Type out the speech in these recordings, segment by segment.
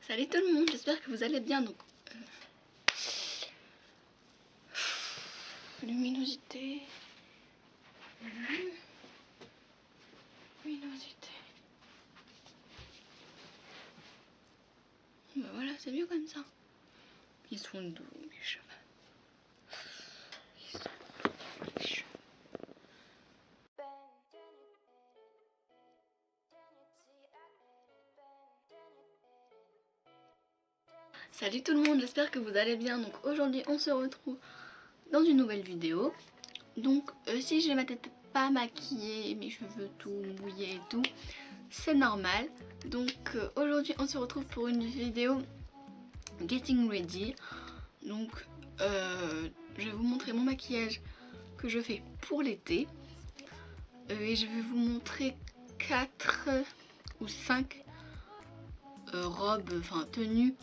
Salut tout le monde, j'espère que vous allez bien. Donc, luminosité, luminosité. Ben voilà, c'est mieux comme ça. Ils sont doux mes cheveux. Ils sont doux mes cheveux. Salut tout le monde, j'espère que vous allez bien. Donc aujourd'hui on se retrouve dans une nouvelle vidéo. Donc si j'ai ma tête pas maquillée, mes cheveux tout mouillés et tout, c'est normal. Donc aujourd'hui on se retrouve pour une vidéo Getting Ready. Donc je vais vous montrer mon maquillage que je fais pour l'été. Et je vais vous montrer 4 ou 5 robes, enfin tenues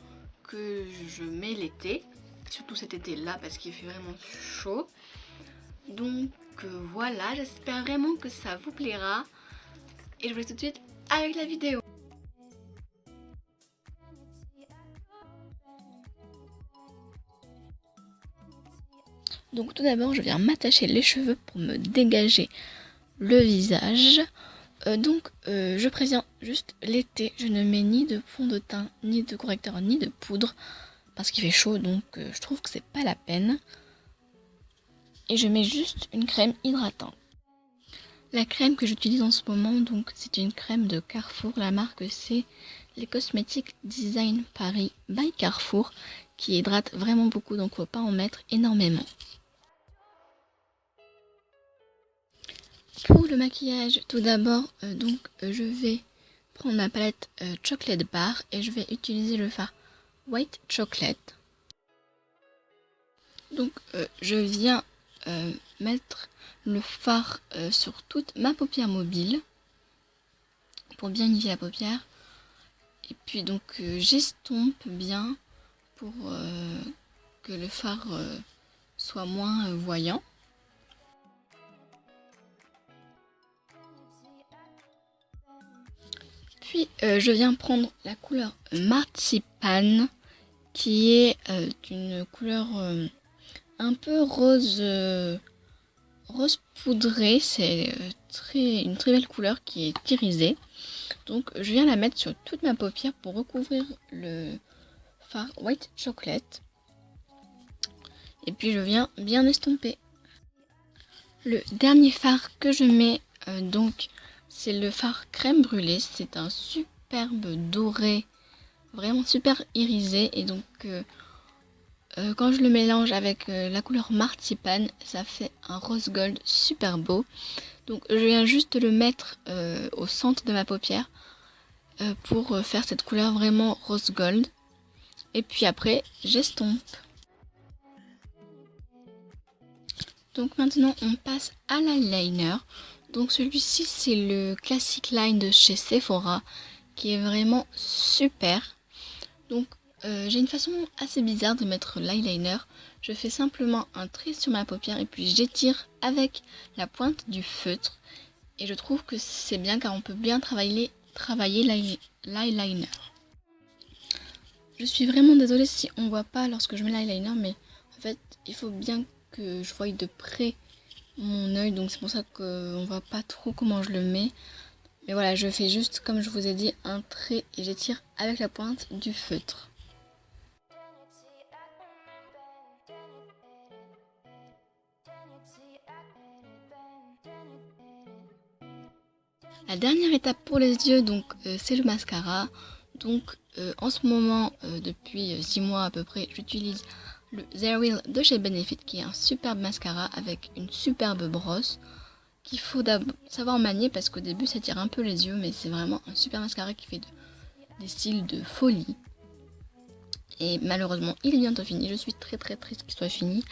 que je mets l'été, surtout cet été là parce qu'il fait vraiment chaud. Donc voilà, j'espère vraiment que ça vous plaira et je vous laisse tout de suite avec la vidéo. Donc tout d'abord je viens m'attacher les cheveux pour me dégager le visage. Je préviens juste, l'été je ne mets ni de fond de teint, ni de correcteur, ni de poudre parce qu'il fait chaud, donc je trouve que c'est pas la peine. Et je mets juste une crème hydratante. La crème que j'utilise en ce moment, donc c'est une crème de Carrefour. La marque c'est les Cosmetics Design Paris by Carrefour, qui hydrate vraiment beaucoup, donc faut pas en mettre énormément. Pour le maquillage, tout d'abord, je vais prendre ma palette Chocolate Bar et je vais utiliser le fard White Chocolate. Donc je viens mettre le fard sur toute ma paupière mobile pour bien unifier la paupière. Et puis donc j'estompe bien pour que le fard soit moins voyant. Puis je viens prendre la couleur Marzipan, qui est une couleur un peu rose, rose poudré. C'est une très belle couleur qui est irisée. Donc je viens la mettre sur toute ma paupière pour recouvrir le fard White Chocolate. Et puis je viens bien estomper. Le dernier fard que je mets, c'est le fard crème brûlée. C'est un superbe doré, vraiment super irisé. Et donc quand je le mélange avec la couleur Marzipan, ça fait un rose gold super beau. Donc je viens juste le mettre au centre de ma paupière pour faire cette couleur vraiment rose gold. Et puis après j'estompe. Donc maintenant on passe à l'eyeliner. Donc celui-ci c'est le Classic Line de chez Sephora qui est vraiment super. Donc j'ai une façon assez bizarre de mettre l'eyeliner. Je fais simplement un trait sur ma paupière et puis j'étire avec la pointe du feutre. Et je trouve que c'est bien car on peut bien travailler l'eyeliner. Je suis vraiment désolée si on voit pas lorsque je mets l'eyeliner, mais en fait il faut bien que je voie de près mon œil, donc c'est pour ça qu'on voit pas trop comment je le mets. Mais voilà, je fais juste comme je vous ai dit un trait et j'étire avec la pointe du feutre. La dernière étape pour les yeux, donc c'est le mascara. Donc en ce moment, depuis 6 mois à peu près, j'utilise le There Will de chez Benefit, qui est un superbe mascara avec une superbe brosse qu'il faut savoir manier parce qu'au début ça tire un peu les yeux, mais c'est vraiment un super mascara qui fait des styles de folie. Et malheureusement il est bientôt fini, je suis très triste qu'il soit fini,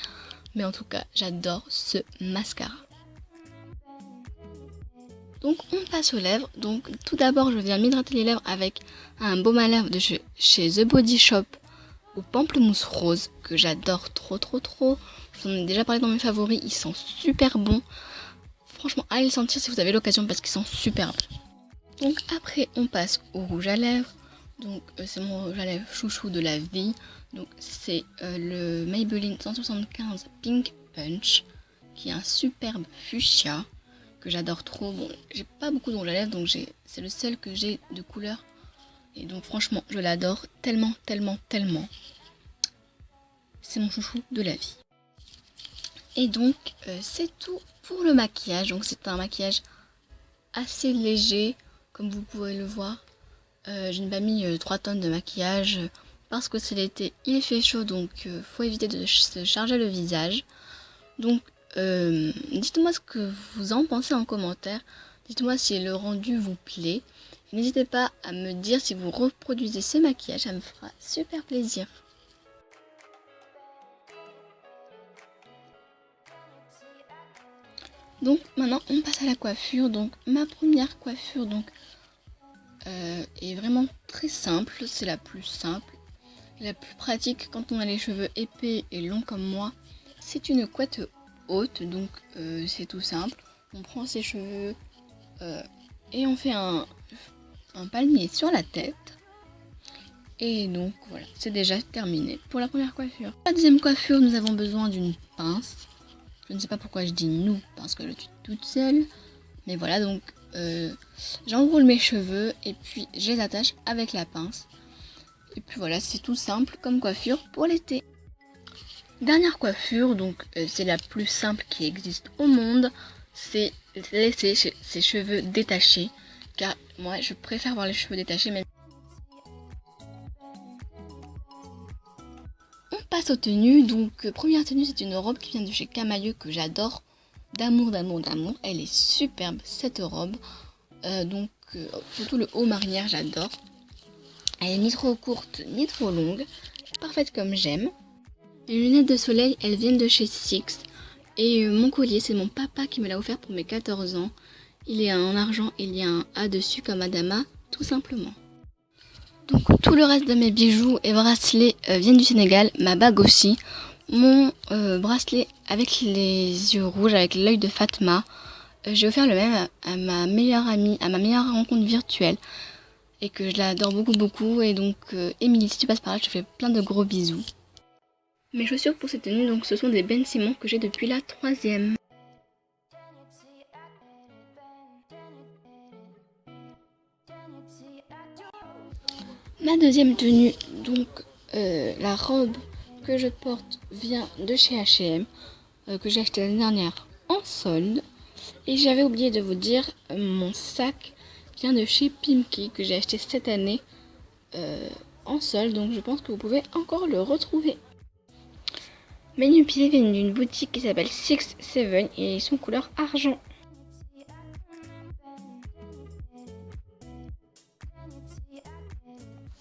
mais en tout cas j'adore ce mascara. Donc on passe aux lèvres. Donc tout d'abord je viens m'hydrater les lèvres avec un baume à lèvres de chez The Body Shop au pamplemousse rose que j'adore trop. Je vous en ai déjà parlé dans mes favoris, ils sont super bons. Franchement allez le sentir si vous avez l'occasion parce qu'ils sont superbes. Donc après on passe au rouge à lèvres. Donc c'est mon rouge à lèvres chouchou de la vie. Donc c'est le Maybelline 175 Pink Punch, qui est un superbe fuchsia que j'adore trop. Bon, j'ai pas beaucoup de rouge à lèvres, donc c'est le seul que j'ai de couleur. Et donc franchement, je l'adore tellement, tellement, tellement. C'est mon chouchou de la vie. Et donc c'est tout pour le maquillage. Donc c'est un maquillage assez léger, comme vous pouvez le voir. Je n'ai pas mis 3 tonnes de maquillage parce que c'est l'été, il fait chaud, donc faut éviter de se charger le visage. Donc dites-moi ce que vous en pensez en commentaire. Dites-moi si le rendu vous plaît. N'hésitez pas à me dire si vous reproduisez ce maquillage, ça me fera super plaisir. Donc maintenant on passe à la coiffure. Donc ma première coiffure est vraiment très simple, c'est la plus simple, la plus pratique quand on a les cheveux épais et longs comme moi. C'est une couette haute, donc c'est tout simple. On prend ses cheveux et on fait un palmier sur la tête. Et donc voilà, c'est déjà terminé pour la première coiffure. Pour la deuxième coiffure, nous avons besoin d'une pince. Je ne sais pas pourquoi je dis nous, parce que je suis toute seule. Mais voilà, donc j'enroule mes cheveux et puis je les attache avec la pince. Et puis voilà, c'est tout simple comme coiffure pour l'été. Dernière coiffure, donc c'est la plus simple qui existe au monde. C'est laisser ses cheveux détachés. Car moi, je préfère avoir les cheveux détachés. Même. On passe aux tenues. Donc première tenue, c'est une robe qui vient de chez Camailleux que j'adore. D'amour, d'amour, d'amour. Elle est superbe cette robe. Surtout le haut marinière, j'adore. Elle est ni trop courte ni trop longue. Parfaite comme j'aime. Les lunettes de soleil, elles viennent de chez Six. Et mon collier, c'est mon papa qui me l'a offert pour mes 14 ans. Il est en argent, il y a un A dessus comme Adama, tout simplement. Donc tout le reste de mes bijoux et bracelets viennent du Sénégal. Ma bague aussi. Mon bracelet avec les yeux rouges, avec l'œil de Fatma. J'ai offert le même à ma meilleure amie, à ma meilleure rencontre virtuelle. Et que je l'adore beaucoup, beaucoup. Et donc, Émilie, si tu passes par là, je te fais plein de gros bisous. Mes chaussures pour cette tenue, donc ce sont des Ben Simon que j'ai depuis la 3e. Ma deuxième tenue, donc la robe que je porte vient de chez H&M, que j'ai acheté l'année dernière en solde. Et j'avais oublié de vous dire, mon sac vient de chez Pimki, que j'ai acheté cette année en solde, donc je pense que vous pouvez encore le retrouver. Mes nu-pieds viennent d'une boutique qui s'appelle 6-7 et ils sont couleur argent.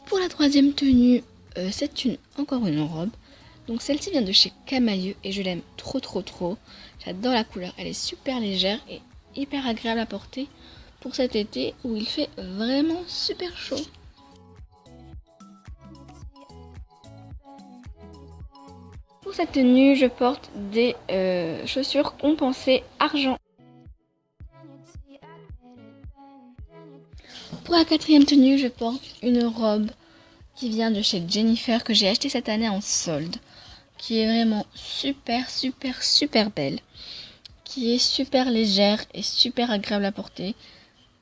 Pour la troisième tenue, c'est encore une robe. Donc celle-ci vient de chez Camailleux et je l'aime trop trop trop. J'adore la couleur, elle est super légère et hyper agréable à porter pour cet été où il fait vraiment super chaud. Pour cette tenue, je porte des chaussures compensées argent. Pour la quatrième tenue, je porte une robe qui vient de chez Jennifer que j'ai acheté cette année en solde, qui est vraiment super super super belle, qui est super légère et super agréable à porter.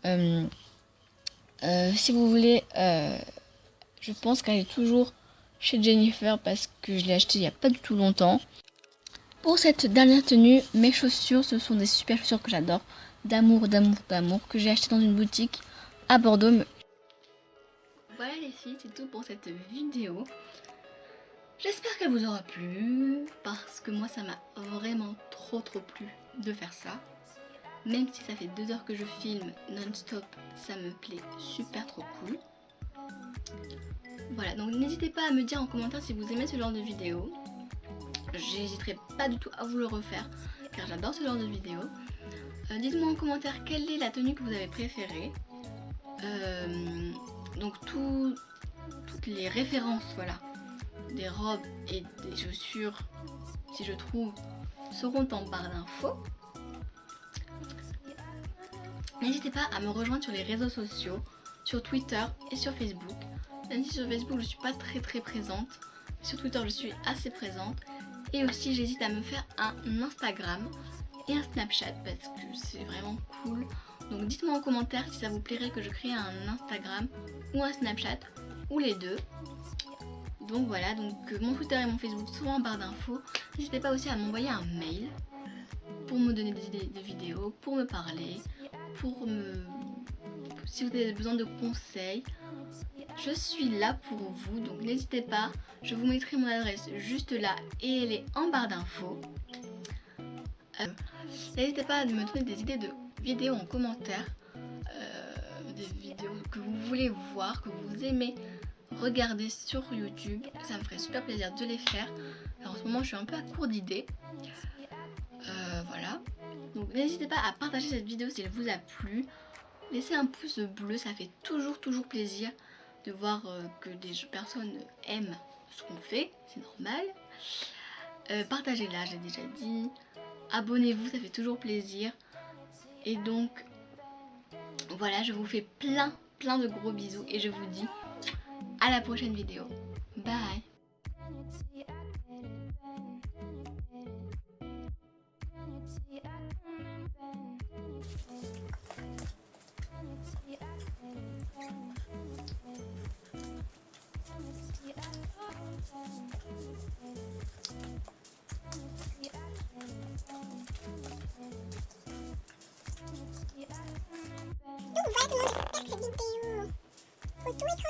Si vous voulez, je pense qu'elle est toujours chez Jennifer parce que je l'ai achetée il n'y a pas du tout longtemps. Pour cette dernière tenue, mes chaussures, ce sont des super chaussures que j'adore, d'amour, d'amour, d'amour, que j'ai acheté dans une boutique à Bordeaux. Voilà les filles, c'est tout pour cette vidéo. J'espère qu'elle vous aura plu, parce que moi ça m'a vraiment trop plu de faire ça. Même si ça fait 2 heures que je filme non-stop, ça me plaît super trop cool. Voilà, donc n'hésitez pas à me dire en commentaire si vous aimez ce genre de vidéo. J'hésiterai pas du tout à vous le refaire, car j'adore ce genre de vidéo. Dites-moi en commentaire quelle est la tenue que vous avez préférée. Donc toutes les références, voilà, des robes et des chaussures, si je trouve, seront en barre d'infos. N'hésitez pas à me rejoindre sur les réseaux sociaux, sur Twitter et sur Facebook. Même si sur Facebook je suis pas très présente. Sur Twitter je suis assez présente. Et aussi j'hésite à me faire un Instagram et un Snapchat parce que c'est vraiment cool. Donc dites-moi en commentaire si ça vous plairait que je crée un Instagram ou un Snapchat ou les deux. Donc voilà, donc mon Twitter et mon Facebook sont en barre d'infos. N'hésitez pas aussi à m'envoyer un mail pour me donner des idées de vidéos, pour me parler, si vous avez besoin de conseils. Je suis là pour vous, donc n'hésitez pas. Je vous mettrai mon adresse juste là et elle est en barre d'infos. N'hésitez pas à me donner des idées de vidéos en commentaire, des vidéos que vous voulez voir, que vous aimez regarder sur YouTube. Ça me ferait super plaisir de les faire. Alors, en ce moment je suis un peu à court d'idées. Voilà. Donc n'hésitez pas à partager cette vidéo si elle vous a plu. Laissez un pouce bleu, ça fait toujours plaisir de voir que des personnes aiment ce qu'on fait, c'est normal. Partagez-la, j'ai déjà dit. Abonnez-vous, ça fait toujours plaisir. Et donc, voilà, je vous fais plein de gros bisous et je vous dis à la prochaine vidéo. Bye. Donc voilà, tout le monde, j'espère que cette vidéo. Faut tout écran.